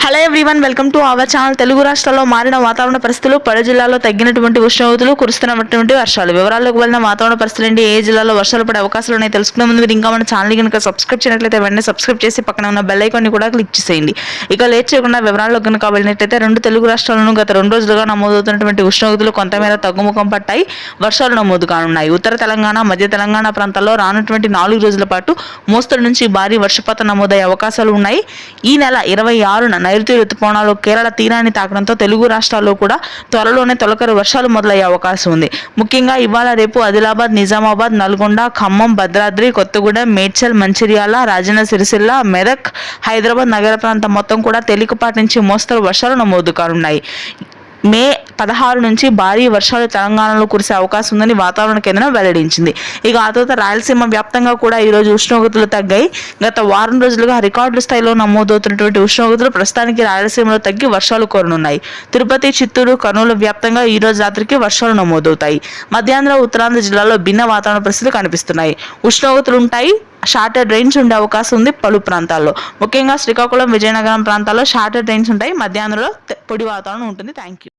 Hello everyone, welcome to our channel. Telugu రాష్ట్రాల్లో మారిన వాతావరణ పరిస్థితులు, పలు జిల్లాల్లో తగ్గినటువంటి ఉష్ణోగ్రతలు, కురుస్తున్నటువంటి వర్షాలు. వివరాల్లోకి వెళ్ళిన వాతావరణ పరిస్థితులు ఏంటి, ఏ జిల్లాలో వర్షాలు పడే అవకాశాలు ఉన్నాయి తెలుసుకునే ముందు మీరు ఇంకా మన ఛానల్ కనుక సబ్స్క్రైబ్ చేయనట్లయితే వెంటనే సబ్స్క్రైబ్ చేసి పక్కన ఉన్న బెల్ ఐకాన్ని కూడా క్లిక్ చేసేయండి. ఇక లేట్ చేయకుండా వివరాల్లో కనుక వెళ్ళినట్లయితే రెండు తెలుగు రాష్ట్రాలను గత 2 రోజులుగా నమోదవుతున్నటువంటి ఉష్ణోగ్రతలు కొంతమేర తగ్గుముఖం పట్టాయి. వర్షాలు నమోదు కానున్నాయి. ఉత్తర తెలంగాణ, మధ్య తెలంగాణ ప్రాంతాల్లో రానున్నటువంటి 4 రోజుల పాటు మోస్తరు నుంచి భారీ వర్షపాతం నమోదయ్యే అవకాశాలు ఉన్నాయి. ఈ నెల 26న నైరుతి రుతుపవనాలు కేరళ తీరాన్ని తాకడంతో తెలుగు రాష్ట్రాల్లో కూడా త్వరలోనే తొలకరి వర్షాలు మొదలయ్యే అవకాశం ఉంది. ముఖ్యంగా ఇవాళ రేపు ఆదిలాబాద్, నిజామాబాద్, నల్గొండ, ఖమ్మం, భద్రాద్రి, కొత్తగూడెం, మేడ్చల్, మంచిర్యాల, రాజన్న సిరిసిల్ల, మెదక్, హైదరాబాద్ నగర ప్రాంతం మొత్తం కూడా తేలికపాటి నుంచి మోస్తరు వర్షాలు నమోదు కానున్నాయి. మే 16 నుంచి భారీ వర్షాలు తెలంగాణలో కురిసే అవకాశం ఉందని వాతావరణ కేంద్రం వెల్లడించింది. ఇక ఆ తర్వాత రాయలసీమ వ్యాప్తంగా కూడా ఈరోజు ఉష్ణోగ్రతలు తగ్గాయి. గత వారం రోజులుగా రికార్డు స్థాయిలో నమోదవుతున్నటువంటి ఉష్ణోగ్రతలు ప్రస్తుతానికి రాయలసీమలో తగ్గి వర్షాలు కురనున్నాయి. తిరుపతి, చిత్తూరు, కర్నూలు వ్యాప్తంగా ఈ రోజు రాత్రికి వర్షాలు నమోదవుతాయి. మధ్యాంధ్ర, ఉత్తరాంధ్ర జిల్లాల్లో భిన్న వాతావరణ పరిస్థితులు కనిపిస్తున్నాయి. ఉష్ణోగ్రతలు ఉంటాయి. షార్టెడ్ రైన్స్ ఉండే అవకాశం ఉంది పలు ప్రాంతాల్లో. ముఖ్యంగా శ్రీకాకుళం, విజయనగరం ప్రాంతాల్లో షార్టెడ్ రైన్స్ ఉంటాయి. మధ్యాంధ్రలో పొడి వాతావరణం ఉంటుంది. Thank you.